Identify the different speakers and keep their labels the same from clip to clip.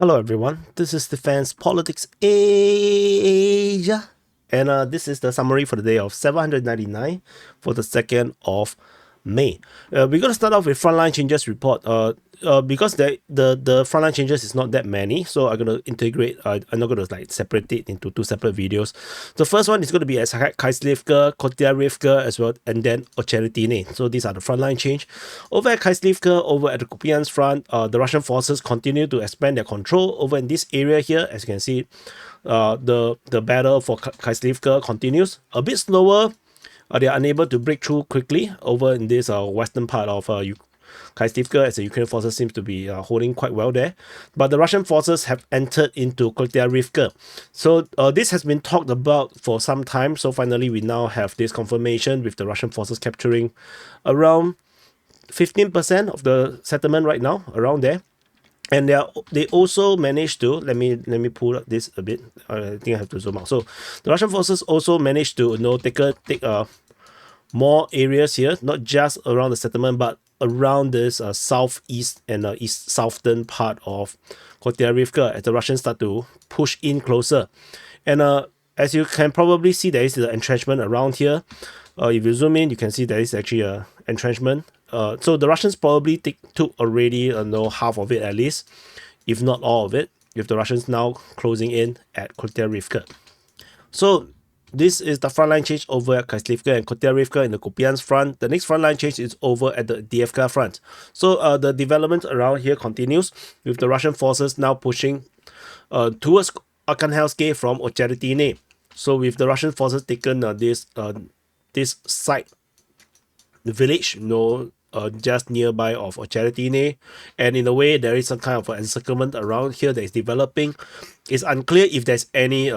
Speaker 1: Hello everyone, this is Defense Politics Asia, and this is the summary for the day of 799 for the 2nd of May. We're going to start off with frontline changes report. Because the frontline changes is not that many, so I'm going to integrate. I'm not going to separate it into two separate videos. The first one is going to be at Kyslivka, Kotlyarivka as well, and then Ocheretyne. So these are the frontline change. Over at Kyslivka, over at the Kupyansk Front, the Russian forces continue to expand their control over in this area here. As you can see, the battle for Kyslivka continues a bit slower. They are unable to break through quickly over in this western part of Kyslivka, as the Ukrainian forces seems to be holding quite well there. But the Russian forces have entered into Kotlyarivka. So this has been talked about for some time. So finally, we now have this confirmation with the Russian forces capturing around 15% of the settlement right now, around there. And they also managed to, let me pull up this a bit. I think I have to zoom out. So the Russian forces also managed to take more areas here, not just around the settlement, but around this southeast and east southern part of Kotlyarivka, as the Russians start to push in closer. And as you can probably see, there is the entrenchment around here. If you zoom in, you can see there is actually a entrenchment. So the Russians probably took already half of it at least, if not all of it, with the Russians now closing in at Kotlyarivka. So this is the frontline change over at Kyslivka and Kotlyarivka in the Kupyansk Front. The next frontline change is over at the Avdiivka Front. So the development around here continues, with the Russian forces now pushing towards Arkhangelsk from Ocheretyne. So with the Russian forces taken this site, the village, just nearby of Ocheretyne, and in a way there is some kind of encirclement around here that is developing. It's unclear if there's any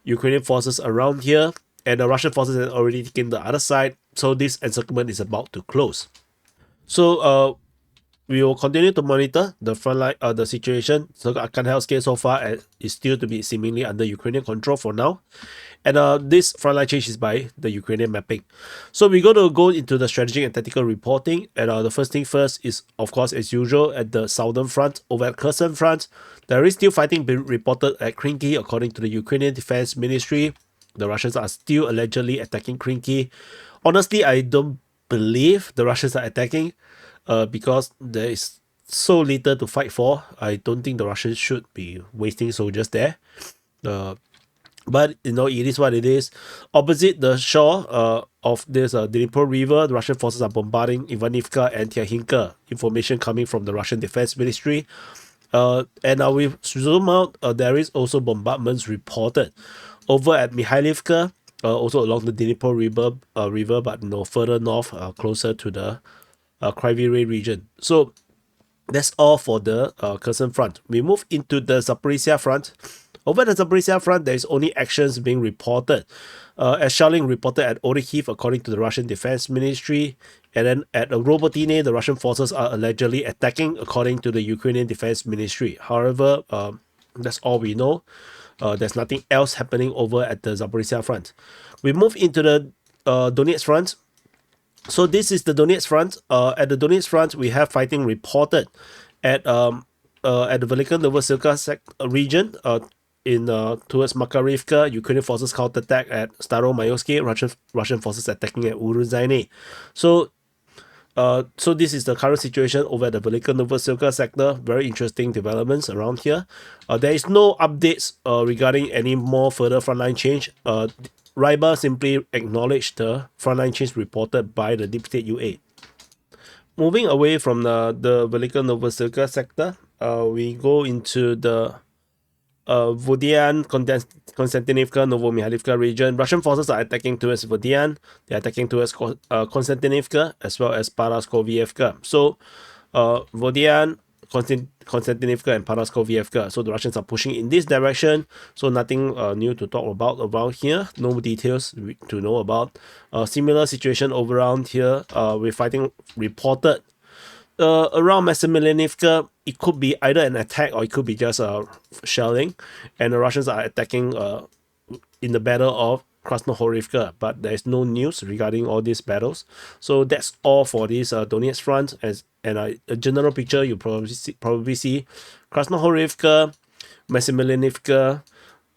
Speaker 1: Ukrainian forces around here, and the Russian forces have already taken the other side, so this encirclement is about to close. So we will continue to monitor the frontline, the situation. So Arkhangelsk so far is still to be seemingly under Ukrainian control for now. And this frontline change is by the Ukrainian mapping. So we're going to go into the strategic and tactical reporting. And the first thing first is, of course, as usual, at the southern front, over at Kherson Front, there is still fighting being reported at Kreminna, according to the Ukrainian Defense Ministry. The Russians are still allegedly attacking Kreminna. Honestly, I don't believe the Russians are attacking because there is so little to fight for. I don't think the Russians should be wasting soldiers there. But it is what it is. Opposite the shore of this Dnipro River, the Russian forces are bombarding Avdiivka and Tyachinka. Information coming from the Russian Defense Ministry. And we zoom out, there is also bombardments reported over at Mikhailivka, also along the Dnipro river, but further north, closer to the Kryvyi region. So that's all for the Kherson Front. We move into the Zaporizhzhia Front. Over the Zaporizhzhia Front, there is only actions being reported. As shelling reported at Orcheretyne, according to the Russian Defense Ministry. And then at Ocheretyne, the Russian forces are allegedly attacking, according to the Ukrainian Defense Ministry. However, that's all we know. There's nothing else happening over at the Zaporizhzhia Front. We move into the Donetsk Front. So this is the Donetsk Front. At the Donetsk Front, we have fighting reported at the Velika Novosilka region. Towards Makariivka, Ukrainian forces counterattack at Staromayorsky, Russian forces attacking at Orcheretyne. So this is the current situation over at the Velika Novosilka sector. Very interesting developments around here. There is no updates regarding any more further frontline change. Ryba simply acknowledged the frontline change reported by the Deep State UA. Moving away from the Velika Novosilka sector, we go into the Vodian, Konstantinivka, Novomihailivka region. Russian forces are attacking towards Vodian. They are attacking towards Konstantinivka as well as Paraskovievka. So Vodian, Konstantinivka and Paraskovievka. So the Russians are pushing in this direction. So nothing new to talk about here. No details to know about. Similar situation over around here. We're fighting reported around Maximilianivka. It could be either an attack or it could be just shelling, and the Russians are attacking in the battle of Krasnohorivka, but there is no news regarding all these battles. So that's all for this Donetsk Front. And a general picture you probably see Krasnohorivka, Maximilianivka,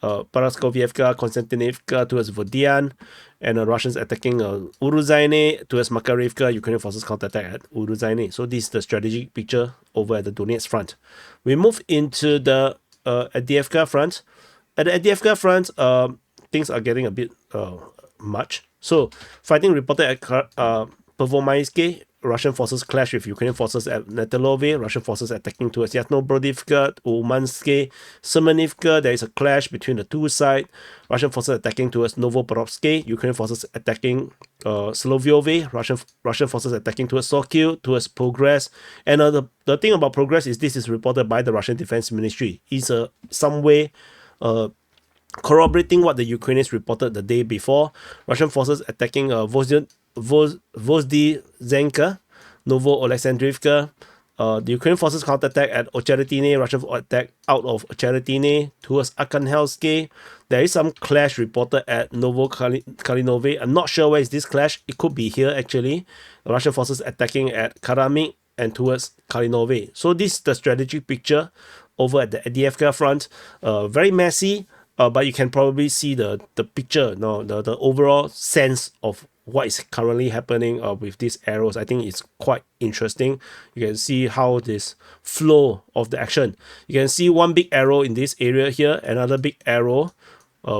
Speaker 1: Paraskovievka, Konstantinivka towards Vodian, and Russians attacking Uruzhaine towards Makarivka. Ukrainian forces counterattack at Uruzhaine. So this is the strategic picture over at the Donetsk Front. We move into the Avdiivka Front. At the Avdiivka Front, things are getting a bit much. So fighting reported at Pervomaisky. Russian forces clash with Ukrainian forces at Netelove. Russian forces attacking towards Yasnobrodivka, Umansky, Semenivka. There is a clash between the two sides. Russian forces attacking towards Novoporovsky. Ukrainian forces attacking Sloviove. Russian forces attacking towards Sokil, towards Progress. And the thing about Progress is this is reported by the Russian Defense Ministry. It's some way corroborating what the Ukrainians reported the day before. Russian forces attacking Vozdizhenka, Novo-Alexandrivka. The Ukrainian forces counterattack at Ocheretyne. Russian attack out of Ocheretyne towards Arkhangelsk. There is some clash reported at Novo-Kalinove. I'm not sure where is this clash. It could be here actually. The Russian forces attacking at Karamik and towards Kalinove. So this is the strategic picture over at the Avdiivka Front. Very messy. But you can probably see the picture, the overall sense of what is currently happening with these arrows. I think it's quite interesting. You can see how this flow of the action. You can see one big arrow in this area here, another big arrow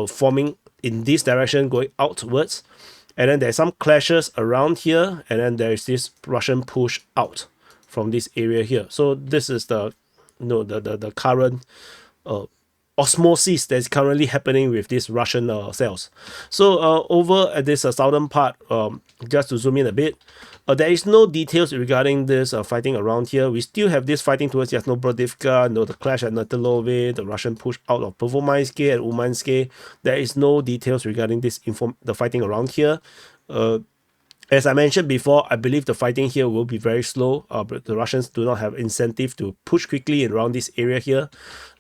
Speaker 1: forming in this direction going outwards. And then there's some clashes around here, and then there is this Russian push out from this area here. So this is the current osmosis that's currently happening with these Russian cells. So over at this southern part, just to zoom in a bit, there is no details regarding this fighting around here. We still have this fighting towards Yasnobrodivka, the clash at Netelove, the Russian push out of Pervomaisky and Umansky. There is no details regarding this the fighting around here. As I mentioned before, I believe the fighting here will be very slow. But the Russians do not have incentive to push quickly around this area here.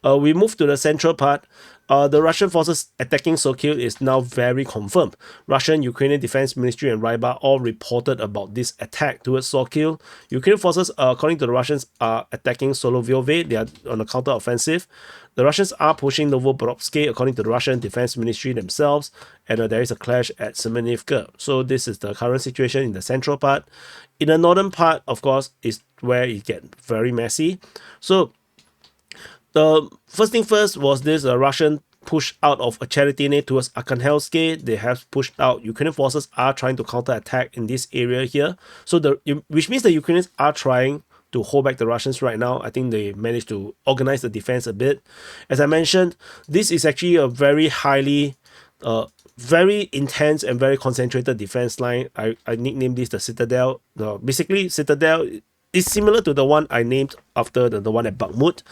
Speaker 1: We move to the central part. The Russian forces attacking Sokil is now very confirmed. Russian, Ukrainian Defense Ministry and Ryba all reported about this attack towards Sokil. Ukrainian forces, according to the Russians, are attacking Solovyove. They are on a counter-offensive. The Russians are pushing Novoporovsky, according to the Russian Defense Ministry themselves. And there is a clash at Semenivka. So this is the current situation in the central part. In the northern part, of course, is where it gets very messy. So the first thing first was this Russian push out of Ocheretyne towards Arkhangelsk. They have pushed out. Ukrainian forces are trying to counterattack in this area here. So which means the Ukrainians are trying to hold back the Russians right now. I think they managed to organize the defense a bit. As I mentioned, this is actually a very highly, very intense and very concentrated defense line. I nicknamed this the Citadel. Basically, Citadel is similar to the one I named after the one at Bakhmut,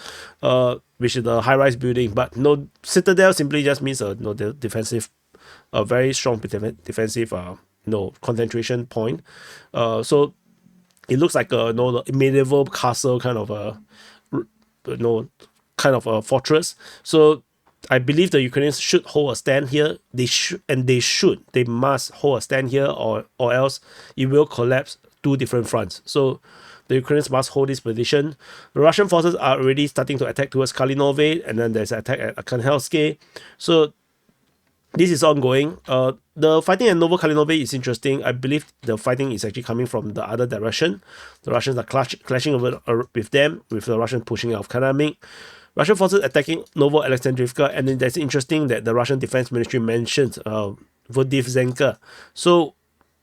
Speaker 1: which is the high-rise building. But no, Citadel simply just means the defensive, a very strong defensive concentration point. So it looks like a medieval castle kind of a fortress. So I believe the Ukrainians should hold a stand here. They must hold a stand here, or else it will collapse two different fronts. So the Ukrainians must hold this position. The Russian forces are already starting to attack towards Kalinove, and then there's an attack at Arkhangelsk. So this is ongoing. The fighting at Novo-Kalinove is interesting. I believe the fighting is actually coming from the other direction. The Russians are clashing over with them, with the Russians pushing out of Karamik. Russian forces attacking Novo-Alexandrivka, and then that's interesting that the Russian Defense Ministry mentioned Vozdizhenka. So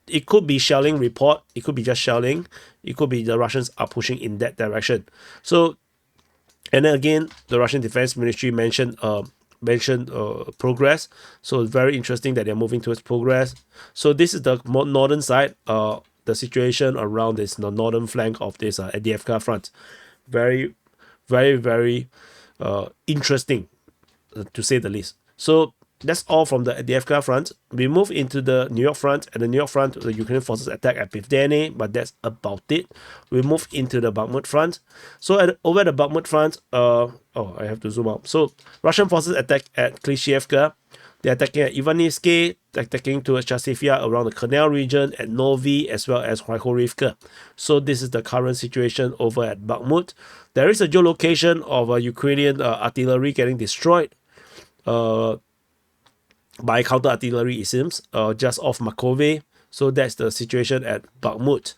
Speaker 1: it could be shelling report. It could be just shelling. It could be the Russians are pushing in that direction. So, and then again, the Russian Defense Ministry mentioned progress. So it's very interesting that they're moving towards progress. So this is the northern side, the situation around this northern flank of this Avdiivka Front. Very, very, very interesting, to say the least. So that's all from the Avdiivka Front. We move into the Niu-York Front. At the Niu-York Front, the Ukrainian forces attack at Pivdene, but that's about it. We move into the Bakhmut Front. So over the Bakhmut Front, I have to zoom out. So Russian forces attack at Kyslivka. They're attacking at Ivanivsky, attacking towards Chasivya around the canal region, at Novi, as well as Kotlyarivka. So this is the current situation over at Bakhmut. There is a geolocation of Ukrainian artillery getting destroyed by counter-artillery, it seems, just off Makove. So that's the situation at Bakhmut.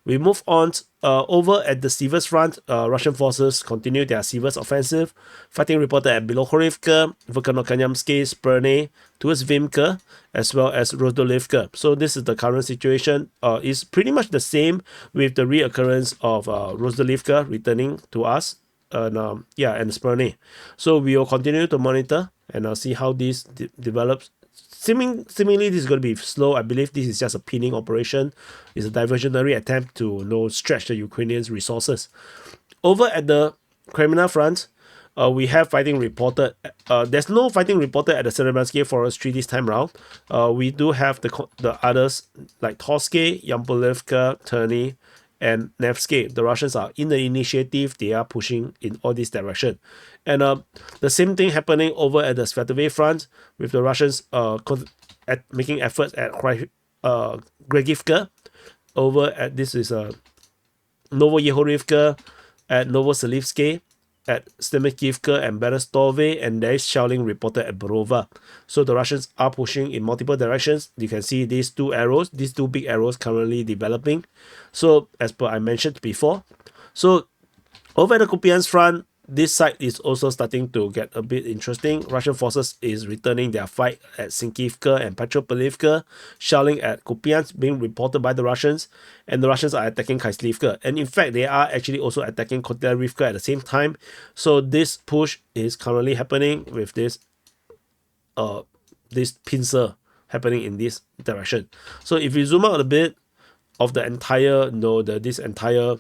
Speaker 1: We move on over at the Siversk Front. Russian forces continue their Siversk offensive. Fighting reported at Bilohorivka, Volkanokanyamsky, Sperne, towards Vimka, as well as Rozdolivka. So this is the current situation. It's pretty much the same with the reoccurrence of Rozdolivka returning to us. And Sperne. So we will continue to monitor and see how this develops. Seemingly this is going to be slow. I believe this is just a pinning operation. It's a diversionary attempt to stretch the Ukrainians' resources. Over at the Kreminna Front, we have fighting reported. There's no fighting reported at the Serebransky Forestry this time around. We do have the others like Torske, Yampolivka, Terny, and Nevsky. The Russians are in the initiative. They are pushing in all this direction. And the same thing happening over at the Svatove Front with the Russians making efforts at Gregivka. Over at this is Novoyehorivka, at Novoselivsky, at Stemekivka and Berestove, and there is shelling reported at Borova. So the Russians are pushing in multiple directions. You can see these two big arrows currently developing. So as per I mentioned before. So over at the Kupyansk Front, this side is also starting to get a bit interesting. Russian forces is returning their fight at Sinkivka and Petropolivka, shelling at Kupyansk being reported by the Russians, and the Russians are attacking Kyslivka. And in fact, they are actually also attacking Kotlyarivka at the same time. So this push is currently happening with this pincer happening in this direction. So if we zoom out a bit of the entire, this entire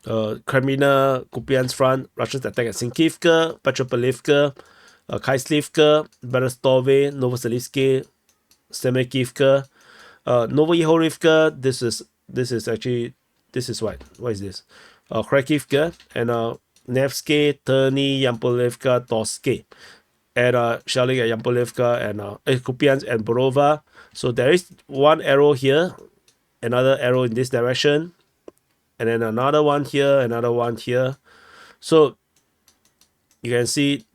Speaker 1: Kreminna, Kupyansk Front, Russians attack at Sinkivka, Petropolivka, Kyslivka, Berestove, Novoselivsky, Stemekivka, Novoyehorivka. This is what is this? Kharkivka, and Nevsky, Terny, Yampolivka, Torske, and shelling at Yampolivka and Kupyansk and Borova. So there is one arrow here, another arrow in this direction, and then another one here, another one here. So you can see,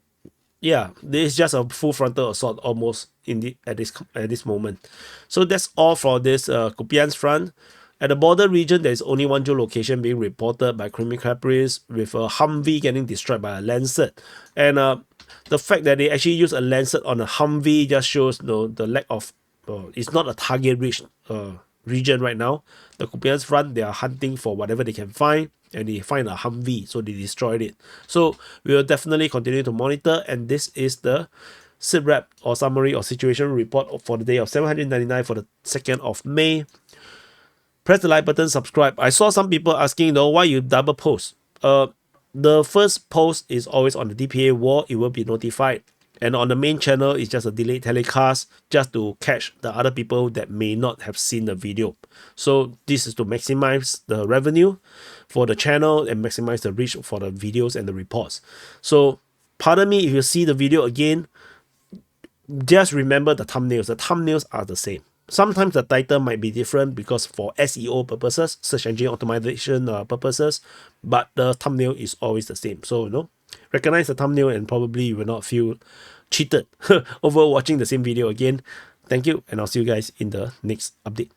Speaker 1: yeah, this is just a full frontal assault almost at this moment. So that's all for this Kupyansk Front. At the border region, there is only one geolocation being reported by Crimea Caprice, with a Humvee getting destroyed by a Lancet. And the fact that they actually use a Lancet on a Humvee just shows the lack of it's not a target rich region right now. The Kupyansk Front, they are hunting for whatever they can find, and they find a Humvee, so they destroyed it. So we will definitely continue to monitor, and this is the SITREP or summary or situation report for the day of 799 for the 2nd of May. Press the like button, subscribe. I saw some people asking why you double post. The first post is always on the DPA wall. It will be notified. And on the main channel, it's just a delayed telecast just to catch the other people that may not have seen the video. So this is to maximize the revenue for the channel and maximize the reach for the videos and the reports. So pardon me if you see the video again, just remember the thumbnails. The thumbnails are the same. Sometimes the title might be different because for SEO purposes, search engine optimization purposes, but the thumbnail is always the same. So, recognize the thumbnail and probably you will not feel cheated over watching the same video again. Thank you, and I'll see you guys in the next update.